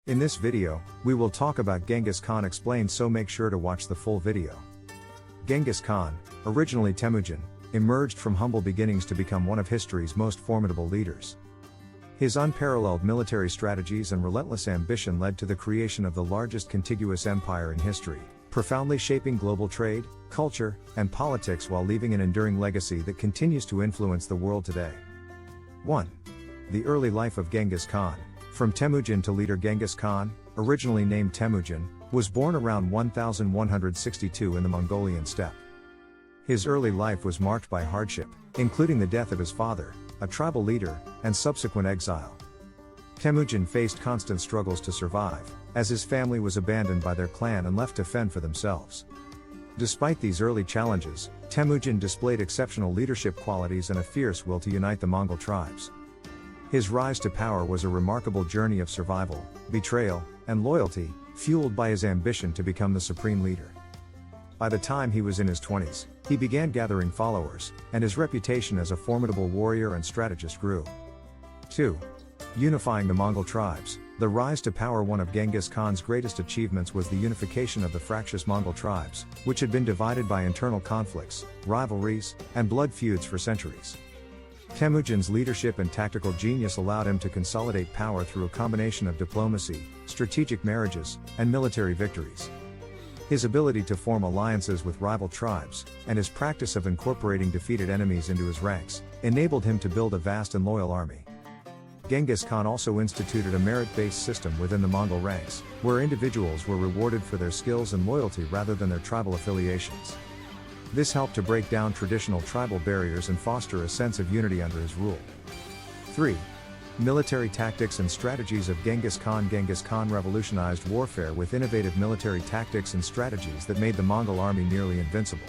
In this video, we will talk about Genghis Khan explained, so make sure to watch the full video. Genghis Khan, originally Temüjin, emerged from humble beginnings to become one of history's most formidable leaders. His unparalleled military strategies and relentless ambition led to the creation of the largest contiguous empire in history, profoundly shaping global trade, culture, and politics while leaving an enduring legacy that continues to influence the world today. 1. The early life of Genghis Khan. From Temüjin to leader Genghis Khan, originally named Temüjin, was born around 1162 in the Mongolian steppe. His early life was marked by hardship, including the death of his father, a tribal leader, and subsequent exile. Temüjin faced constant struggles to survive, as his family was abandoned by their clan and left to fend for themselves. Despite these early challenges, Temüjin displayed exceptional leadership qualities and a fierce will to unite the Mongol tribes. His rise to power was a remarkable journey of survival, betrayal, and loyalty, fueled by his ambition to become the supreme leader. By the time he was in his 20s, he began gathering followers, and his reputation as a formidable warrior and strategist grew. 2. Unifying the Mongol tribes. The rise to power. One of Genghis Khan's greatest achievements was the unification of the fractious Mongol tribes, which had been divided by internal conflicts, rivalries, and blood feuds for centuries. Temüjin's leadership and tactical genius allowed him to consolidate power through a combination of diplomacy, strategic marriages, and military victories. His ability to form alliances with rival tribes, and his practice of incorporating defeated enemies into his ranks, enabled him to build a vast and loyal army. Genghis Khan also instituted a merit-based system within the Mongol ranks, where individuals were rewarded for their skills and loyalty rather than their tribal affiliations. This helped to break down traditional tribal barriers and foster a sense of unity under his rule. 3. Military tactics and strategies of Genghis Khan. Genghis Khan revolutionized warfare with innovative military tactics and strategies that made the Mongol army nearly invincible.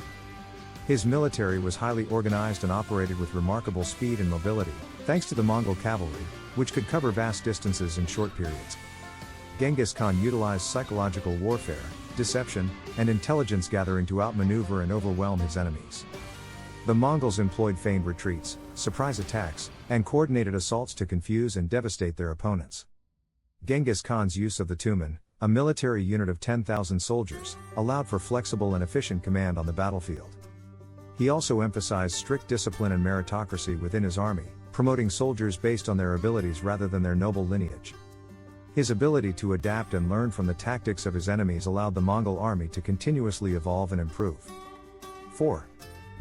His military was highly organized and operated with remarkable speed and mobility, thanks to the Mongol cavalry, which could cover vast distances in short periods. Genghis Khan utilized psychological warfare, deception, and intelligence gathering to outmaneuver and overwhelm his enemies. The Mongols employed feigned retreats, surprise attacks, and coordinated assaults to confuse and devastate their opponents. Genghis Khan's use of the Temüjin, a military unit of 10,000 soldiers, allowed for flexible and efficient command on the battlefield. He also emphasized strict discipline and meritocracy within his army, promoting soldiers based on their abilities rather than their noble lineage. His ability to adapt and learn from the tactics of his enemies allowed the Mongol army to continuously evolve and improve. 4.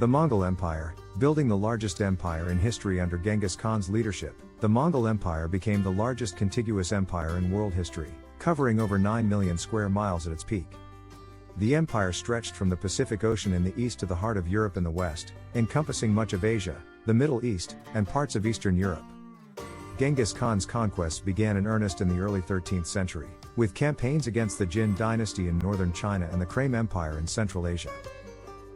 The Mongol Empire. Building the largest empire in history under Genghis Khan's leadership, the Mongol Empire became the largest contiguous empire in world history, covering over 9 million square miles at its peak. The empire stretched from the Pacific Ocean in the east to the heart of Europe in the west, encompassing much of Asia, the Middle East, and parts of Eastern Europe. Genghis Khan's conquests began in earnest in the early 13th century, with campaigns against the Jin dynasty in northern China and the Krem Empire in Central Asia.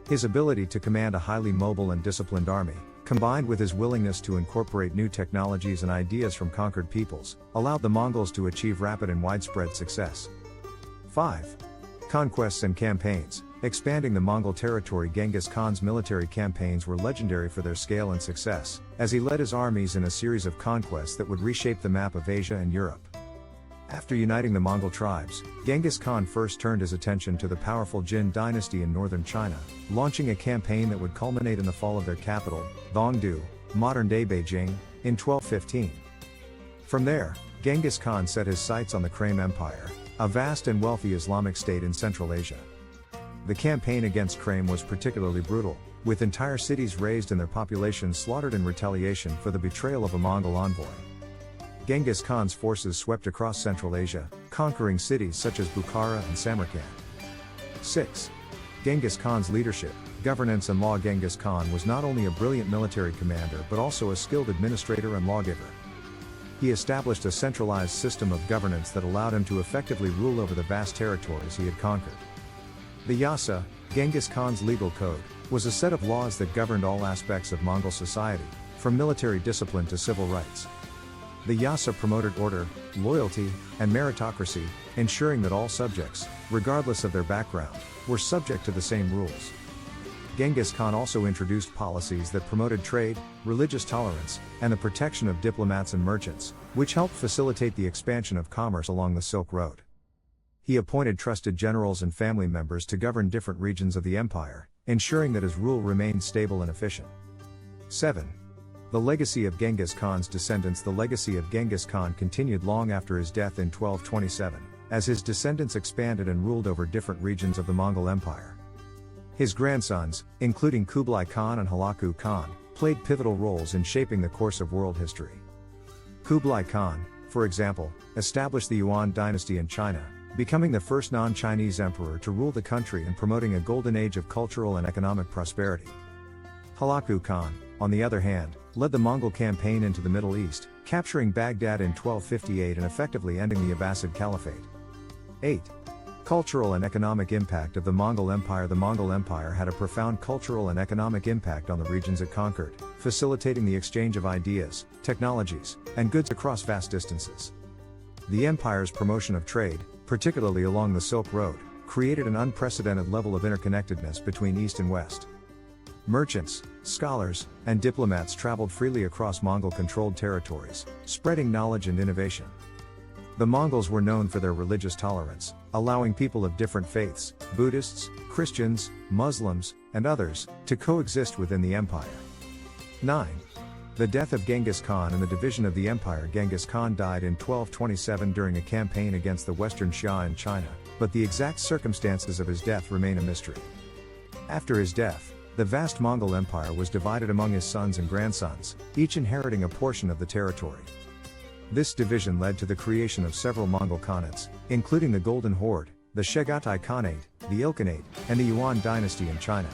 His ability to command a highly mobile and disciplined army, combined with his willingness to incorporate new technologies and ideas from conquered peoples, allowed the Mongols to achieve rapid and widespread success. 5. Conquests and campaigns. Expanding the Mongol territory. Genghis Khan's military campaigns were legendary for their scale and success, as he led his armies in a series of conquests that would reshape the map of Asia and Europe. After uniting the Mongol tribes, Genghis Khan first turned his attention to the powerful Jin dynasty in northern China, launching a campaign that would culminate in the fall of their capital, Dongdu, modern-day Beijing, in 1215. From there, Genghis Khan set his sights on the Krem Empire, a vast and wealthy Islamic state in Central Asia. The campaign against Krem was particularly brutal, with entire cities razed and their populations slaughtered in retaliation for the betrayal of a Mongol envoy. Genghis Khan's forces swept across Central Asia, conquering cities such as Bukhara and Samarkand. 6. Genghis Khan's leadership, governance and law. Genghis Khan was not only a brilliant military commander but also a skilled administrator and lawgiver. He established a centralized system of governance that allowed him to effectively rule over the vast territories he had conquered. The Yasa, Genghis Khan's legal code, was a set of laws that governed all aspects of Mongol society, from military discipline to civil rights. The Yasa promoted order, loyalty, and meritocracy, ensuring that all subjects, regardless of their background, were subject to the same rules. Genghis Khan also introduced policies that promoted trade, religious tolerance, and the protection of diplomats and merchants, which helped facilitate the expansion of commerce along the Silk Road. He appointed trusted generals and family members to govern different regions of the empire, ensuring that his rule remained stable and efficient. 7. The legacy of Genghis Khan's descendants. The legacy of Genghis Khan continued long after his death in 1227, as his descendants expanded and ruled over different regions of the Mongol Empire. His grandsons, including Kublai Khan and Hulagu Khan, played pivotal roles in shaping the course of world history. Kublai Khan, for example, established the Yuan dynasty in China, becoming the first non-Chinese emperor to rule the country and promoting a golden age of cultural and economic prosperity. Hulagu Khan, on the other hand, led the Mongol campaign into the Middle East, capturing Baghdad in 1258 and effectively ending the Abbasid Caliphate. 8. Cultural and economic impact of the Mongol Empire. The Mongol Empire had a profound cultural and economic impact on the regions it conquered, facilitating the exchange of ideas, technologies, and goods across vast distances. The empire's promotion of trade, particularly along the Silk Road, created an unprecedented level of interconnectedness between East and West. Merchants, scholars, and diplomats traveled freely across Mongol-controlled territories, spreading knowledge and innovation. The Mongols were known for their religious tolerance, allowing people of different faiths, Buddhists, Christians, Muslims, and others, to coexist within the empire. 9. The death of Genghis Khan and the division of the empire. Genghis Khan died in 1227 during a campaign against the Western Xia in China, but the exact circumstances of his death remain a mystery. After his death, the vast Mongol Empire was divided among his sons and grandsons, each inheriting a portion of the territory. This division led to the creation of several Mongol Khanates, including the Golden Horde, the Chagatai Khanate, the Ilkhanate, and the Yuan dynasty in China.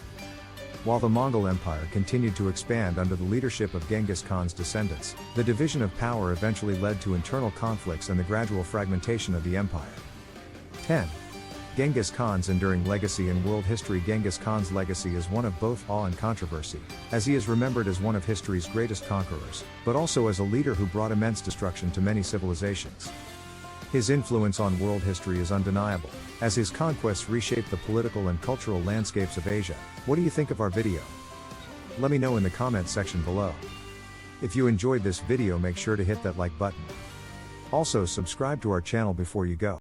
While the Mongol Empire continued to expand under the leadership of Genghis Khan's descendants, the division of power eventually led to internal conflicts and the gradual fragmentation of the empire. 10. Genghis Khan's enduring legacy in world history. Genghis Khan's legacy is one of both awe and controversy, as he is remembered as one of history's greatest conquerors, but also as a leader who brought immense destruction to many civilizations. His influence on world history is undeniable, as his conquests reshaped the political and cultural landscapes of Asia. What do you think of our video? Let me know in the comments section below. If you enjoyed this video, make sure to hit that like button. Also, subscribe to our channel before you go.